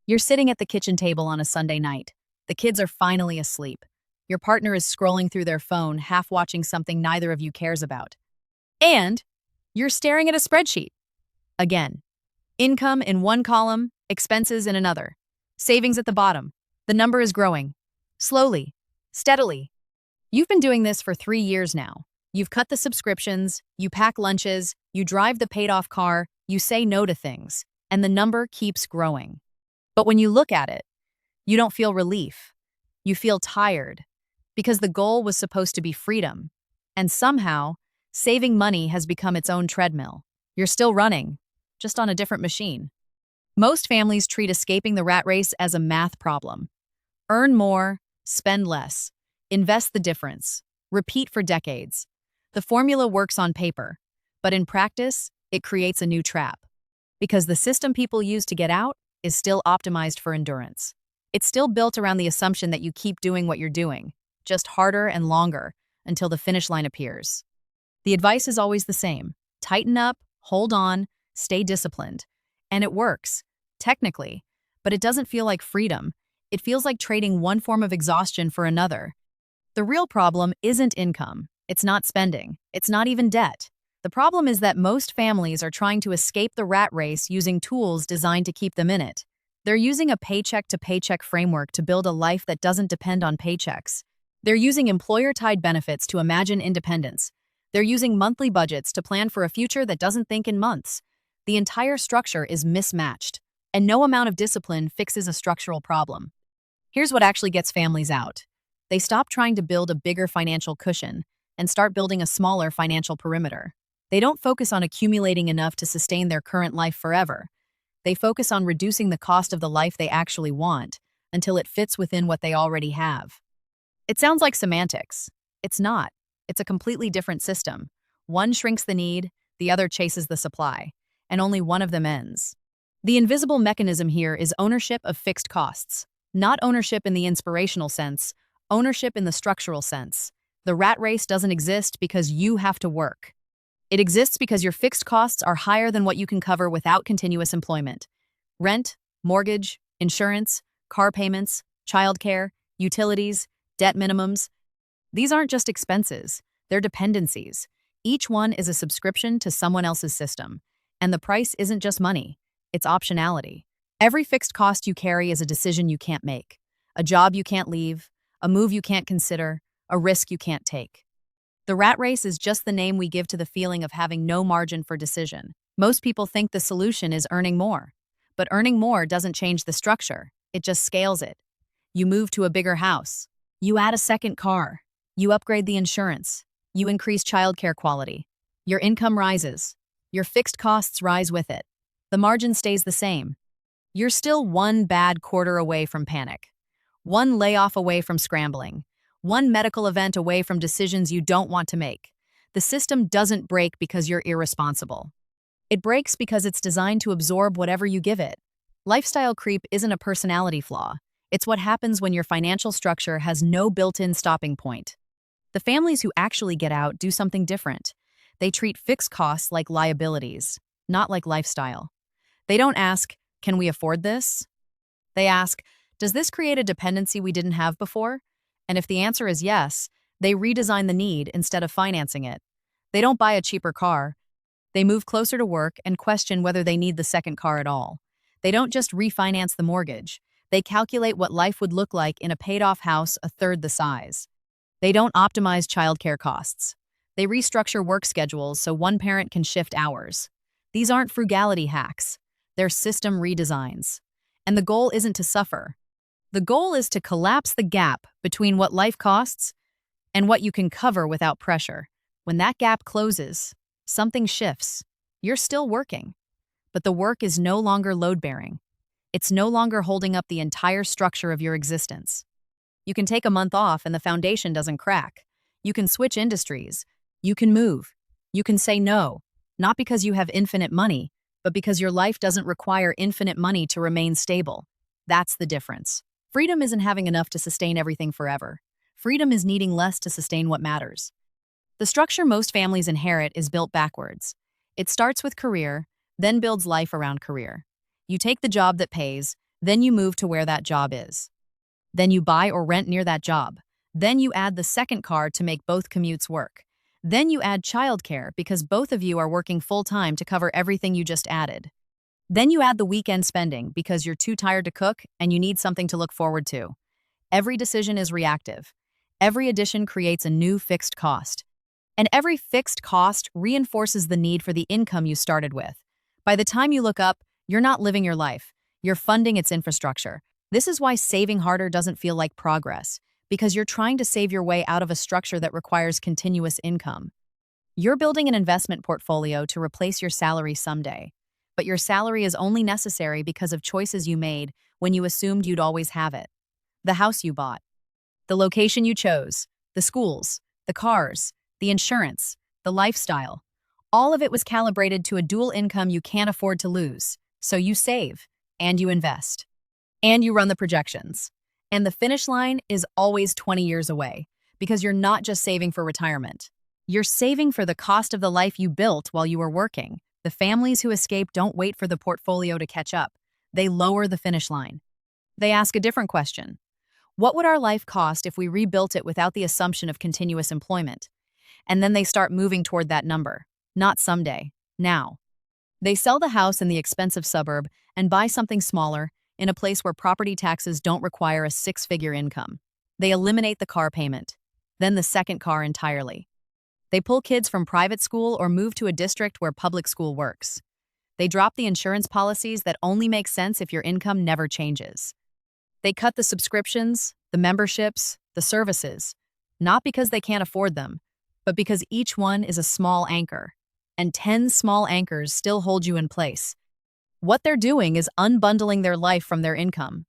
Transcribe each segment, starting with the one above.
You're sitting at the kitchen table on a Sunday night. The kids are finally asleep. Your partner is scrolling through their phone, half watching something neither of you cares about. And you're staring at a spreadsheet. Again, income in one column, expenses in another. Savings at the bottom. The number is growing. Slowly. Steadily. You've been doing this for 3 years now. You've cut the subscriptions, you pack lunches, you drive the paid-off car, you say no to things, and the number keeps growing. But when you look at it, you don't feel relief. You feel tired, because the goal was supposed to be freedom. And somehow, saving money has become its own treadmill. You're still running, just on a different machine. Most families treat escaping the rat race as a math problem. Earn more, spend less, invest the difference, repeat for decades. The formula works on paper, but in practice, it creates a new trap. Because the system people use to get out is still optimized for endurance. It's still built around the assumption that you keep doing what you're doing, just harder and longer, until the finish line appears. The advice is always the same. Tighten up, hold on, stay disciplined. And it works, technically, but it doesn't feel like freedom. It feels like trading one form of exhaustion for another. The real problem isn't income. It's not spending. It's not even debt. The problem is that most families are trying to escape the rat race using tools designed to keep them in it. They're using a paycheck-to-paycheck framework to build a life that doesn't depend on paychecks. They're using employer-tied benefits to imagine independence. They're using monthly budgets to plan for a future that doesn't think in months. The entire structure is mismatched, and no amount of discipline fixes a structural problem. Here's what actually gets families out. They stop trying to build a bigger financial cushion and start building a smaller financial perimeter. They don't focus on accumulating enough to sustain their current life forever. They focus on reducing the cost of the life they actually want until it fits within what they already have. It sounds like semantics. It's not. It's a completely different system. One shrinks the need, the other chases the supply, and only one of them ends. The invisible mechanism here is ownership of fixed costs. Not ownership in the inspirational sense, ownership in the structural sense. The rat race doesn't exist because you have to work. It exists because your fixed costs are higher than what you can cover without continuous employment. Rent, mortgage, insurance, car payments, childcare, utilities, debt minimums. These aren't just expenses, they're dependencies. Each one is a subscription to someone else's system. And the price isn't just money, it's optionality. Every fixed cost you carry is a decision you can't make, a job you can't leave, a move you can't consider, a risk you can't take. The rat race is just the name we give to the feeling of having no margin for decision. Most people think the solution is earning more. But earning more doesn't change the structure, it just scales it. You move to a bigger house. You add a second car. You upgrade the insurance. You increase childcare quality. Your income rises. Your fixed costs rise with it. The margin stays the same. You're still one bad quarter away from panic. One layoff away from scrambling. One medical event away from decisions you don't want to make. The system doesn't break because you're irresponsible. It breaks because it's designed to absorb whatever you give it. Lifestyle creep isn't a personality flaw. It's what happens when your financial structure has no built-in stopping point. The families who actually get out do something different. They treat fixed costs like liabilities, not like lifestyle. They don't ask, can we afford this? They ask, does this create a dependency we didn't have before? And if the answer is yes, they redesign the need instead of financing it. They don't buy a cheaper car. They move closer to work and question whether they need the second car at all. They don't just refinance the mortgage. They calculate what life would look like in a paid-off house a third the size. They don't optimize childcare costs. They restructure work schedules so one parent can shift hours. These aren't frugality hacks. They're system redesigns. And the goal isn't to suffer. The goal is to collapse the gap between what life costs and what you can cover without pressure. When that gap closes, something shifts. You're still working, but the work is no longer load-bearing. It's no longer holding up the entire structure of your existence. You can take a month off and the foundation doesn't crack. You can switch industries. You can move. You can say no, not because you have infinite money, but because your life doesn't require infinite money to remain stable. That's the difference. Freedom isn't having enough to sustain everything forever. Freedom is needing less to sustain what matters. The structure most families inherit is built backwards. It starts with career, then builds life around career. You take the job that pays, Then you move to where that job is. Then you buy or rent near that job. Then you add the second car to make both commutes work. Then you add childcare because both of you are working full-time to cover everything you just added. Then you add the weekend spending because you're too tired to cook and you need something to look forward to. Every decision is reactive. Every addition creates a new fixed cost. And every fixed cost reinforces the need for the income you started with. By the time you look up, you're not living your life. You're funding its infrastructure. This is why saving harder doesn't feel like progress, because you're trying to save your way out of a structure that requires continuous income. You're building an investment portfolio to replace your salary someday, but your salary is only necessary because of choices you made when you assumed you'd always have it. The house you bought, the location you chose, the schools, the cars, the insurance, the lifestyle. All of it was calibrated to a dual income you can't afford to lose, so you save, and you invest. And you run the projections. And the finish line is always 20 years away, because you're not just saving for retirement. You're saving for the cost of the life you built while you were working. The families who escape don't wait for the portfolio to catch up. They lower the finish line. They ask a different question. What would our life cost if we rebuilt it without the assumption of continuous employment? And then they start moving toward that number. Not someday, now. They sell the house in the expensive suburb and buy something smaller, in a place where property taxes don't require a six-figure income. They eliminate the car payment, then the second car entirely. They pull kids from private school or move to a district where public school works. They drop the insurance policies that only make sense if your income never changes. They cut the subscriptions, the memberships, the services, not because they can't afford them, but because each one is a small anchor, and 10 small anchors still hold you in place. What they're doing is unbundling their life from their income,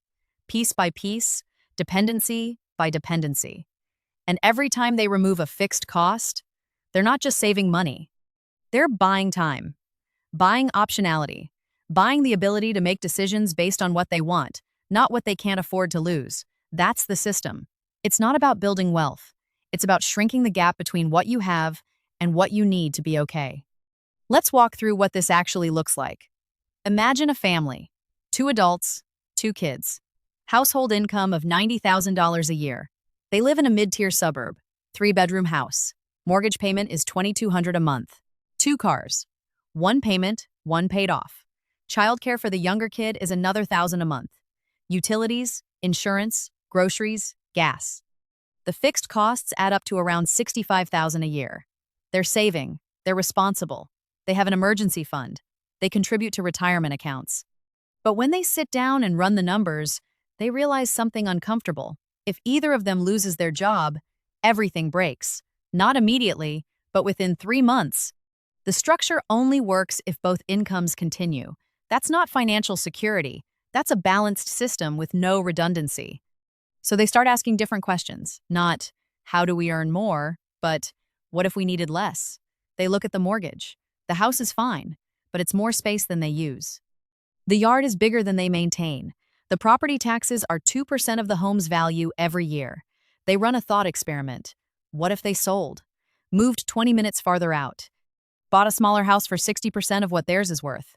piece by piece, dependency by dependency. And every time they remove a fixed cost, they're not just saving money. They're buying time, buying optionality, buying the ability to make decisions based on what they want, not what they can't afford to lose. That's the system. It's not about building wealth. It's about shrinking the gap between what you have and what you need to be okay. Let's walk through what this actually looks like. Imagine a family, 2 adults, 2 kids, household income of $90,000 a year. They live in a mid-tier suburb, 3-bedroom house. Mortgage payment is $2,200 a month. 2 cars, 1 payment, 1 paid off. Childcare for the younger kid is another $1,000 a month. Utilities, insurance, groceries, gas. The fixed costs add up to around $65,000 a year. They're saving, they're responsible, they have an emergency fund. They contribute to retirement accounts. But when they sit down and run the numbers, they realize something uncomfortable. If either of them loses their job, everything breaks. Not immediately, but within 3 months. The structure only works if both incomes continue. That's not financial security. That's a balanced system with no redundancy. So they start asking different questions. Not, how do we earn more, but what if we needed less? They look at the mortgage. The house is fine, but it's more space than they use. The yard is bigger than they maintain. The property taxes are 2% of the home's value every year. They run a thought experiment. What if they sold? Moved 20 minutes farther out? Bought a smaller house for 60% of what theirs is worth?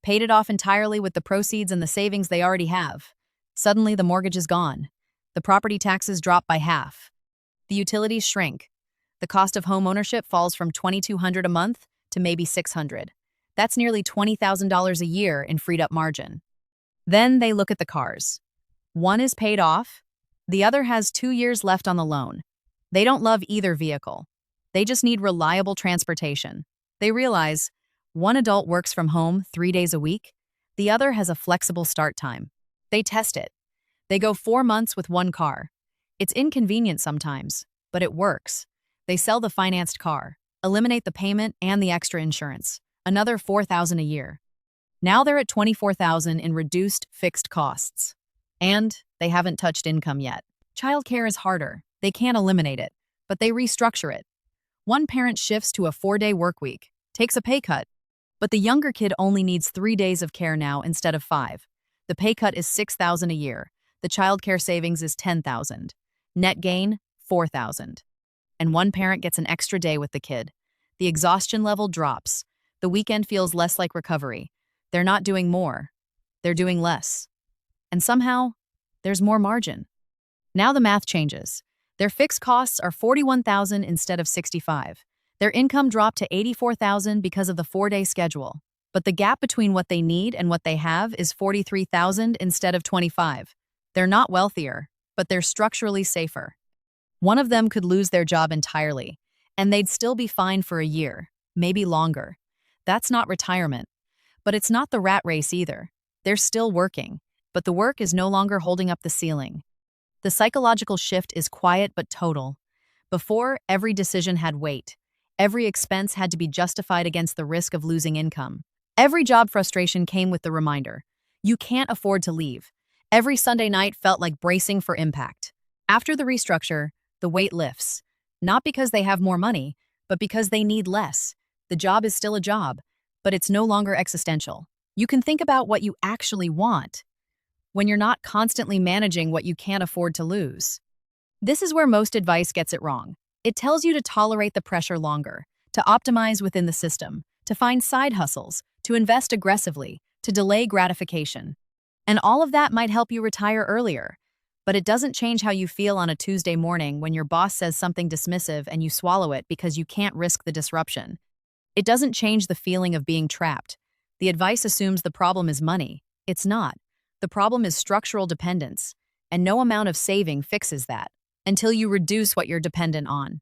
Paid it off entirely with the proceeds and the savings they already have? Suddenly, the mortgage is gone. The property taxes drop by half. The utilities shrink. The cost of home ownership falls from $2,200 a month to maybe $600. That's nearly $20,000 a year in freed-up margin. Then they look at the cars. One is paid off. The other has 2 years left on the loan. They don't love either vehicle. They just need reliable transportation. They realize one adult works from home 3 days a week. The other has a flexible start time. They test it. They go 4 months with 1 car. It's inconvenient sometimes, but it works. They sell the financed car, eliminate the payment and the extra insurance. Another $4,000 a year. Now they're at $24,000 in reduced fixed costs. And they haven't touched income yet. Childcare is harder. They can't eliminate it, but they restructure it. One parent shifts to a 4-day work week, takes a pay cut. But the younger kid only needs 3 days of care now instead of 5. The pay cut is $6,000 a year. The childcare savings is $10,000. Net gain, $4,000. And one parent gets an extra day with the kid. The exhaustion level drops. The weekend feels less like recovery. They're not doing more. They're doing less. And somehow, there's more margin. Now the math changes. Their fixed costs are 41,000 instead of 65. Their income dropped to 84,000 because of the 4-day schedule. But the gap between what they need and what they have is 43,000 instead of 25. They're not wealthier, but they're structurally safer. One of them could lose their job entirely, and they'd still be fine for a year, maybe longer. That's not retirement. But it's not the rat race either. They're still working, but the work is no longer holding up the ceiling. The psychological shift is quiet but total. Before, every decision had weight. Every expense had to be justified against the risk of losing income. Every job frustration came with the reminder, you can't afford to leave. Every Sunday night felt like bracing for impact. After the restructure, the weight lifts. Not because they have more money, but because they need less. The job is still a job, but it's no longer existential. You can think about what you actually want when you're not constantly managing what you can't afford to lose. This is where most advice gets it wrong. It tells you to tolerate the pressure longer, to optimize within the system, to find side hustles, to invest aggressively, to delay gratification. And all of that might help you retire earlier, but it doesn't change how you feel on a Tuesday morning when your boss says something dismissive and you swallow it because you can't risk the disruption. It doesn't change the feeling of being trapped. The advice assumes the problem is money. It's not. The problem is structural dependence, and no amount of saving fixes that until you reduce what you're dependent on.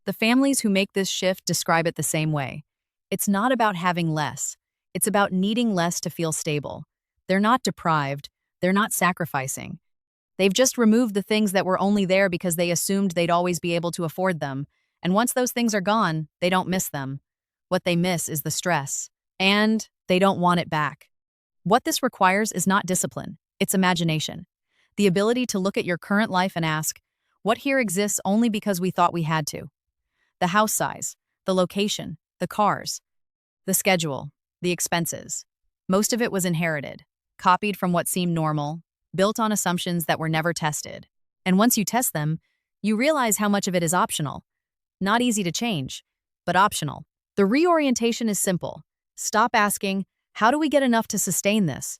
The families who make this shift describe it the same way. It's not about having less. It's about needing less to feel stable. They're not deprived. They're not sacrificing. They've just removed the things that were only there because they assumed they'd always be able to afford them. And once those things are gone, they don't miss them. What they miss is the stress. And they don't want it back. What this requires is not discipline, it's imagination. The ability to look at your current life and ask, what here exists only because we thought we had to? The house size, the location, the cars, the schedule, the expenses. Most of it was inherited, copied from what seemed normal, built on assumptions that were never tested. And once you test them, you realize how much of it is optional. Not easy to change, but optional. The reorientation is simple. Stop asking, how do we get enough to sustain this?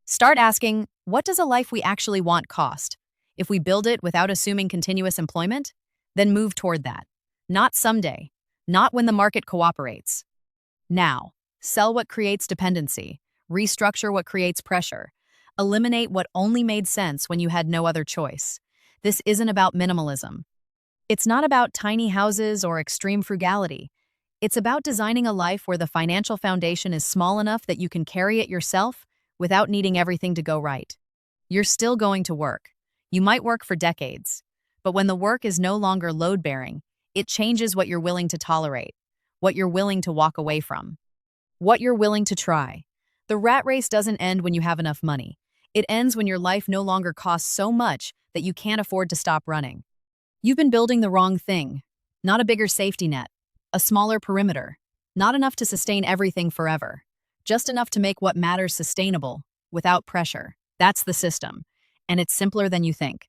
Start asking, what does a life we actually want cost? If we build it without assuming continuous employment, then move toward that. Not someday, not when the market cooperates. Now, sell what creates dependency, restructure what creates pressure, eliminate what only made sense when you had no other choice. This isn't about minimalism. It's not about tiny houses or extreme frugality. It's about designing a life where the financial foundation is small enough that you can carry it yourself without needing everything to go right. You're still going to work. You might work for decades. But when the work is no longer load-bearing, it changes what you're willing to tolerate, what you're willing to walk away from, what you're willing to try. The rat race doesn't end when you have enough money. It ends when your life no longer costs so much that you can't afford to stop running. You've been building the wrong thing, not a bigger safety net. A smaller perimeter, not enough to sustain everything forever, just enough to make what matters sustainable, without pressure. That's the system, and it's simpler than you think.